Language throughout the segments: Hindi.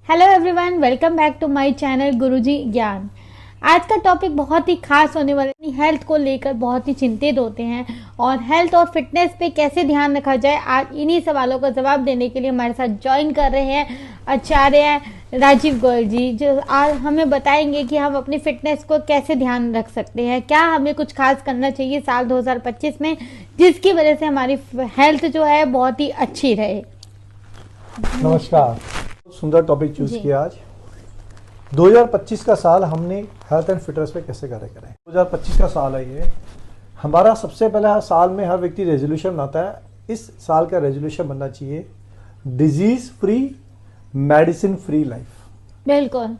Hello everyone, welcome back to my channel Guruji Gyan. आज का टॉपिक बहुत ही खास होने वाला है। हेल्थ को लेकर बहुत ही चिंतित होते हैं और हेल्थ और फिटनेस पे कैसे ध्यान रखा जाए, आज इन्हीं सवालों का जवाब देने के लिए हमारे साथ ज्वाइन कर रहे हैं आचार्य राजीव गोयल जी, जो आज हमें बताएंगे कि हम अपनी फिटनेस को कैसे ध्यान रख सकते हैं, क्या हमें कुछ खास करना चाहिए साल 2025 में, जिसकी वजह से हमारी हेल्थ जो है बहुत ही अच्छी रहे। नमस्कार, सुंदर टॉपिक चूज किया आज। 2025 का साल हमने हेल्थ एंड फिटनेस पे कैसे करें 2025 का साल है ये हमारा। सबसे पहले साल में हर व्यक्ति रेजोल्यूशन बनाता है। इस साल का रेजोल्यूशन बनना चाहिए disease free, medicine free life. बिल्कुल,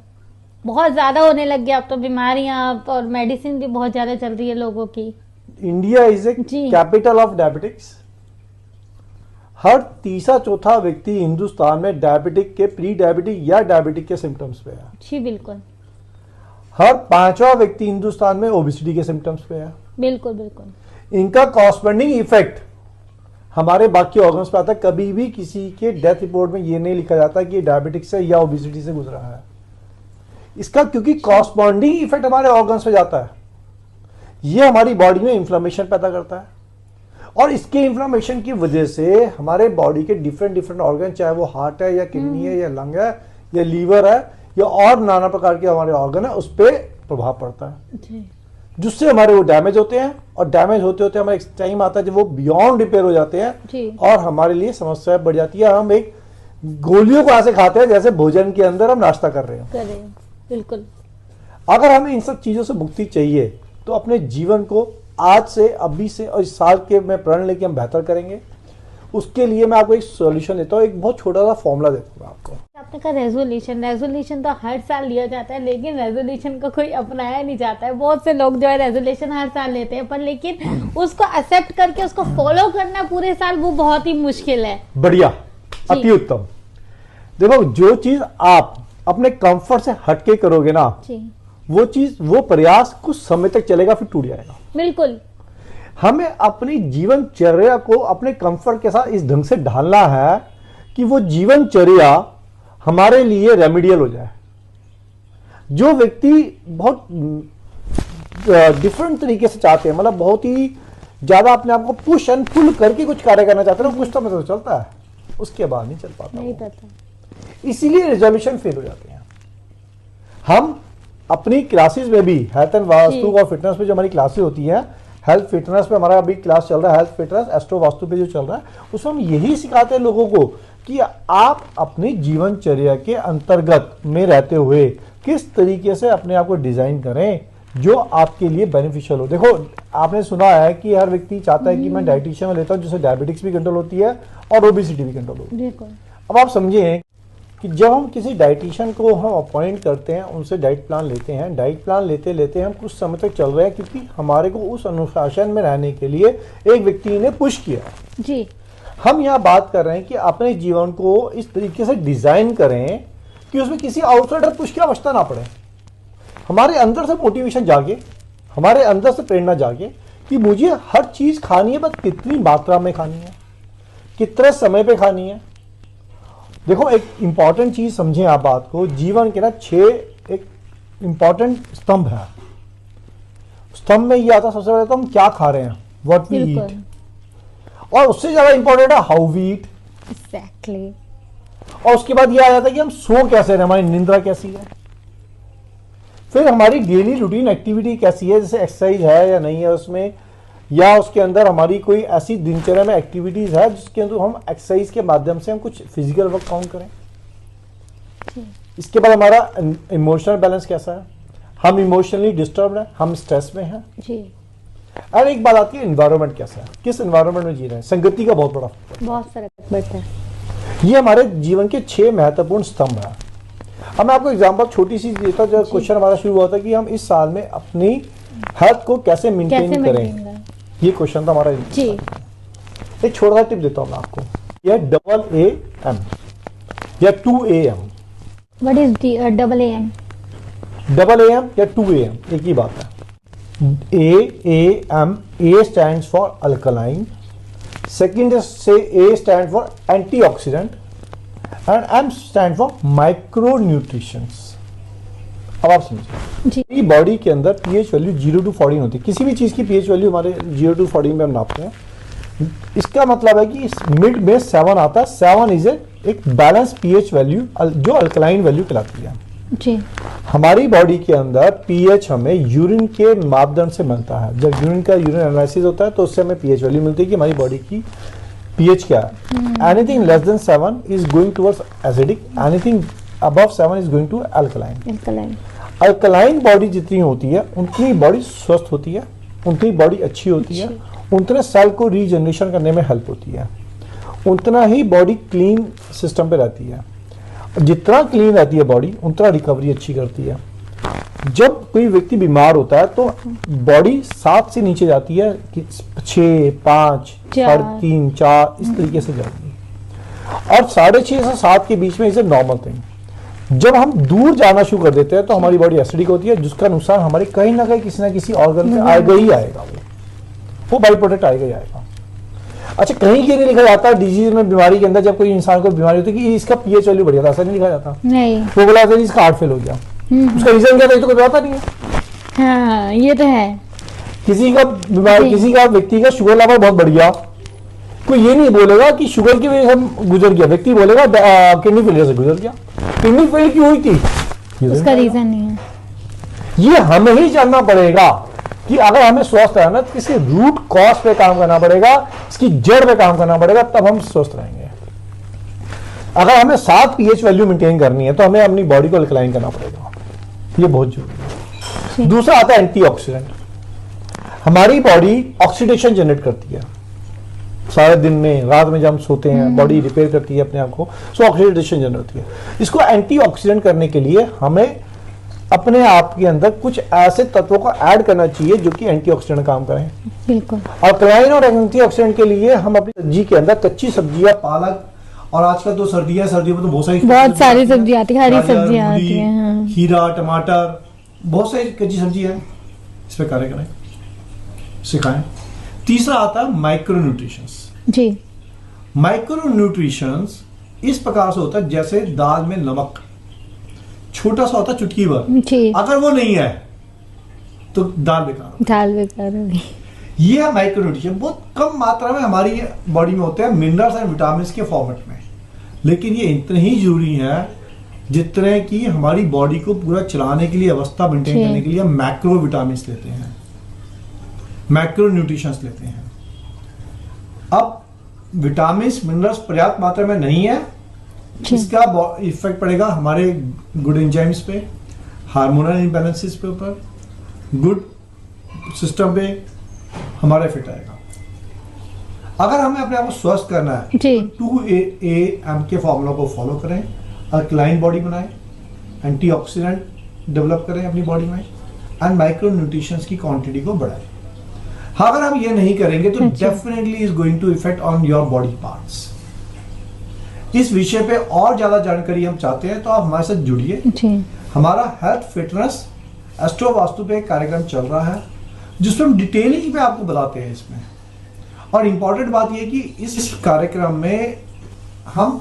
बहुत ज्यादा होने लग गया अब तो बीमारियां और मेडिसिन भी बहुत ज्यादा चल रही है लोगों की। India is a capital of diabetics. हर तीसरा चौथा व्यक्ति हिंदुस्तान में डायबिटिक के, प्री डायबिटिक या डायबिटिक के सिम्टम्स पे है। जी बिल्कुल। हर पांचवा व्यक्ति हिंदुस्तान में ओबेसिटी के सिम्टम्स पे है। बिल्कुल बिल्कुल। इनका कॉरस्पॉन्डिंग इफेक्ट हमारे बाकी ऑर्गन्स पे आता है। कभी भी किसी के डेथ रिपोर्ट में ये नहीं लिखा जाता कि डायबिटिक से या ओबेसिटी से गुजरा है। इसका क्योंकि कॉरस्पॉन्डिंग इफेक्ट हमारे ऑर्गन्स पे जाता है। ये हमारी बॉडी में इंफ्लेमेशन पैदा करता है और इसके इंफ्लेमेशन की वजह से हमारे बॉडी के डिफरेंट ऑर्गन, चाहे वो हार्ट है या किडनी है या लंग है या लीवर है या और नाना प्रकार के हमारे ऑर्गन है, उस पर प्रभाव पड़ता है, जिससे हमारे वो डैमेज होते हैं। और डैमेज होते होते हमारे एक टाइम आता है जब वो बियॉन्ड रिपेयर हो जाते हैं और हमारे लिए समस्या बढ़ जाती है। हम एक गोलियों को ऐसे खाते हैं जैसे भोजन के अंदर हम नाश्ता कर रहे हो। बिल्कुल। अगर हमें इन सब चीजों से मुक्ति चाहिए तो अपने जीवन को आज से, अभी से और इस साल के में प्रण लेके हम बेहतर करेंगे। उसके लिए मैं आपको एक सॉल्यूशन देता हूँ, एक बहुत छोटा सा फॉर्मूला देता हूँ आपको। आपने कहा रेजोल्यूशन तो हर साल लिया जाता है, लेकिन रेजोल्यूशन को कोई अपनाया नहीं जाता है। बहुत से लोग जो है रेजोल्यूशन हर साल लेते हैं, पर लेकिन उसको एक्सेप्ट करके उसको फॉलो करना पूरे साल वो बहुत ही मुश्किल है। बढ़िया, अति उत्तम। देखो, जो चीज आप अपने कंफर्ट से हटके करोगे ना, वो चीज, वो प्रयास कुछ समय तक चलेगा, फिर टूट जाएगा। बिल्कुल। हमें अपनी जीवनचर्या को अपने कंफर्ट के साथ इस ढंग से ढालना है कि वो जीवनचर्या हमारे लिए रेमेडियल हो जाए। जो व्यक्ति बहुत डिफरेंट तरीके से चाहते हैं, मतलब बहुत ही ज्यादा अपने आप को पुश एंड पुल करके कुछ कार्य करना चाहते हैं, कुछ समय तो चलता है, उसके बाद नहीं चल पाता, नहीं पता। इसीलिए रिजोल्यूशन फेल हो जाते हैं। हम अपनी क्लासेस में भी हेल्थ एंड वास्तु और फिटनेस पे जो हमारी क्लासेस होती हैं, हेल्थ फिटनेस पे हमारा अभी क्लास चल रहा है, हेल्थ फिटनेस एस्ट्रो वास्तु पे जो चल रहा है, उसमें हम यही सिखाते हैं लोगों को कि आप अपनी जीवनचर्या के अंतर्गत में रहते हुए किस तरीके से अपने आप को डिजाइन करें जो आपके लिए बेनिफिशियल हो। देखो, आपने सुना है कि हर व्यक्ति चाहता है कि मैं डाइटिशियन में लेता हूं जिससे डायबिटिक्स भी कंट्रोल होती है और ओबेसिटी भी कंट्रोल होती है। अब आप समझिए कि जब हम किसी डाइटिशियन को हम अपॉइंट करते हैं, उनसे डाइट प्लान लेते हैं, डाइट प्लान लेते लेते हम कुछ समय तक चल रहे हैं, क्योंकि हमारे को उस अनुशासन में रहने के लिए एक व्यक्ति ने पुश किया जी। हम यहाँ बात कर रहे हैं कि अपने जीवन को इस तरीके से डिजाइन करें कि उसमें किसी आउटसाइडर पुश की आवश्यकता ना पड़े। हमारे अंदर से मोटिवेशन जागे, हमारे अंदर से प्रेरणा जागे कि मुझे हर चीज खानी है, बस कितनी मात्रा में खानी है, कितने समय पे खानी है। देखो, एक इंपॉर्टेंट चीज समझें आप बात को, जीवन के ना 6 एक इंपॉर्टेंट स्तंभ है। स्तंभ में ये आता सबसे पहले तो हम क्या खा रहे हैं, व्हाट वी ईट, और उससे ज्यादा इंपॉर्टेंट है हाउ वी ईट। एग्जैक्टली। और उसके बाद ये आ जाता है कि हम सो कैसे रहे, हमारी निंद्रा कैसी है, फिर हमारी डेली रूटीन एक्टिविटी कैसी है, जैसे एक्सरसाइज है या नहीं है उसमें, या उसके अंदर हमारी कोई ऐसी दिनचर्या में एक्टिविटीज है जिसके अंदर हम एक्सरसाइज के माध्यम से हम कुछ फिजिकल वर्क काउंट करें। इसके बाद हमारा इमोशनल बैलेंस कैसा है, हम इमोशनली डिस्टर्ब हैं, हम स्ट्रेस में हैं जी। और एक बात आती है एनवायरनमेंट कैसा है, किस एनवायरनमेंट में जी रहे हैं, संगति का बहुत बड़ा फर्क पड़ता है। ये हमारे जीवन के 6 महत्वपूर्ण स्तंभ है। अब मैं आपको एग्जांपल छोटी सी देता हूं। जब क्वेश्चन हमारा शुरू हुआ था कि हम इस साल में अपनी हेल्थ को कैसे मेंटेन करें, ये क्वेश्चन था हमारा जी। एक छोटा सा टिप देता हूं मैं आपको, यह AAM या 2AM। What is AAM? AAM या 2AM एक ही बात है। AAM, A stands for alkaline, second से A stands for antioxidant and M stand for micro nutritions. अब आप समझिए, बॉडी के अंदर पीएच वैल्यू 0 to 14 होती है। किसी भी चीज़ की पीएच वैल्यू हमारे 0 to 14 में हम नापते हैं। इसका मतलब है कि इस मिड में 7 आता है। 7 इज एक बैलेंस पीएच वैल्यू जो अल्कलाइन वैल्यू कहलाती है जी। हमारी बॉडी के अंदर पीएच हमें यूरिन के मापदंड से मिलता है। जब यूरिन एनालिसिस होता है तो उससे हमें पीएच वैल्यू मिलती है कि हमारी बॉडी की पीएच क्या है। Anything less than 7 is going towards acidic, anything above 7 is going to alkaline. Alkaline body जितनी होती है उतनी बॉडी स्वस्थ होती है, उतनी बॉडी अच्छी होती है, उतने सेल को रीजनरेशन करने में हेल्प होती है, उतना ही बॉडी क्लीन सिस्टम पे रहती है। जितना क्लीन रहती है बॉडी उतना रिकवरी अच्छी करती है। जब कोई व्यक्ति बीमार होता है तो बॉडी 7 से नीचे जाती है कि 6, 5, 3, 4 इस तरीके से जाती है, और 6.5 से 7 के बीच में इसे नॉर्मल थिंग। जब हम दूर जाना शुरू कर देते हैं तो हमारी बॉडी एसिडिक होती है, जिसका नुकसान हमारे कहीं ना कहीं किसी ना किसी ऑर्गन में आएगा ही आएगा। वो बाई प्रोडक्ट आएगा ही आएगा। अच्छा, कहीं ये नहीं लिखा जाता डिजीज में, बीमारी के अंदर जब कोई इंसान को बीमारी होती है कि इसका पीएच वैल्यू बढ़िया था, ऐसा नहीं लिखा जाता। नहीं, वो बोला था इसका हार्ट फेल हो गया, उसका रीजन क्या था ये तो कोई बताता नहीं है। हाँ, ये तो है। किसी का बीमारी, किसी का व्यक्ति का शुगर लेवल बहुत बढ़िया, कोई ये नहीं बोलेगा कि शुगर की वजह से गुजर गया, व्यक्ति बोलेगा किडनी फेलियर से गुजर गया। किडनी फेल क्यों हुई थी, उसका रीजन नहीं है। ये हमें ही जानना पड़ेगा कि अगर हमें स्वस्थ रहना तो किसी रूट कॉज पे काम करना पड़ेगा, इसकी जड़ पे काम करना पड़ेगा, तब हम स्वस्थ रहेंगे। अगर हमें 7 पीएच वैल्यू मेंटेन करनी है तो हमें अपनी बॉडी को अल्कलाइन करना पड़ेगा, ये बहुत जरूरी है। दूसरा आता है एंटीऑक्सीडेंट। हमारी बॉडी ऑक्सीडेशन जनरेट करती है सारे दिन में, रात में जब हम सोते हैं बॉडी रिपेयर करती है अपने आप को, सो ऑक्सीडेशन जनरेट होती है। इसको एंटीऑक्सीडेंट करने के लिए हमें अपने आप के अंदर कुछ ऐसे तत्वों को ऐड करना चाहिए जो कि एंटीऑक्सीडेंट काम करें। बिल्कुल। अल्कलाइन और एंटीऑक्सीडेंट के लिए हम अपनी सब्जी के अंदर कच्ची सब्जियां, पालक, और आजकल तो सर्दियां में तो बहुत सारी सब्जी आती है, हरी सब्जियां आती हैं, खीरा, टमाटर, बहुत सारी कच्ची सब्जियां हैं, इस पे कार्य करें, सिखाएं। तीसरा आता है माइक्रो न्यूट्रिशंस जी। माइक्रो न्यूट्रिशंस इस प्रकार से होता है जैसे दाल में नमक छोटा सा होता है, चुटकी भर, अगर वो नहीं है तो दाल बेकार होगी। ये है माइक्रो न्यूट्रिशन। बहुत कम मात्रा में हमारी बॉडी में होते हैं मिनरल्स एंड विटामिन्स के फॉर्मेट में, लेकिन ये इतने ही जरूरी है जितने कि हमारी बॉडी को पूरा चलाने के लिए, अवस्था मेंटेन करने के लिए हम मैक्रो विटामिन्स लेते हैं, मैक्रो न्यूट्रिशंस लेते हैं। अब विटामिन्स, मिनरल्स पर्याप्त मात्रा में नहीं है, इसका इफेक्ट पड़ेगा हमारे गुड एंजाइम्स पे, हार्मोनल इम्बैलेंसेस पे, ऊपर गुड सिस्टम पे हमारा इफेक्ट आएगा। अगर हमें अपने आप को स्वस्थ करना है तो 2AM के फॉर्मूला को फॉलो करें, अल्कलाइन बॉडी बनाएं, एंटीऑक्सीडेंट डेवलप करें अपनी बॉडी में, एंड माइक्रो न्यूट्रिशंस की क्वांटिटी को बढ़ाएं। अगर हम ये नहीं करेंगे तो definitely is going to effect on your body parts. इस विषय पे और ज्यादा जानकारी हम चाहते हैं तो आप हमारे साथ जुड़िए। हमारा हेल्थ फिटनेस एस्ट्रो वास्तु पे एक कार्यक्रम चल रहा है जिसमें हम डिटेलिंग पे आपको बताते हैं इसमें। और इम्पॉर्टेंट बात यह कि इस कार्यक्रम में हम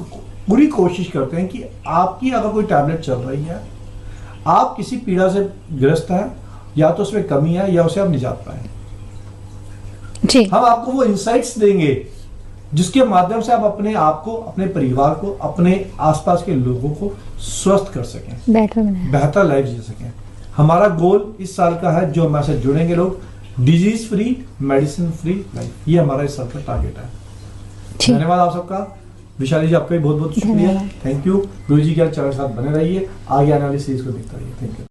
पूरी कोशिश करते हैं कि आपकी अगर कोई टैबलेट चल रही है, आप किसी पीड़ा से ग्रस्त हैं, या तो उसमें कमी है या उसे आप निजात पाए, हम आपको वो इंसाइट्स देंगे जिसके माध्यम से आप अपने आप को, अपने परिवार को, अपने आसपास के लोगों को स्वस्थ कर सकें, बेहतर लाइफ जी सकें। हमारा गोल इस साल का है, जो हमारे साथ जुड़ेंगे लोग, disease free, medicine free life, ये हमारा इस साल का टारगेट है। धन्यवाद आप सबका। विशाली जी आपका भी बहुत बहुत शुक्रिया, थैंक यू। गुरु जी के चैनल के साथ बने रहिए, आगे आने वाली सीरीज को देखते रहिए। Thank you.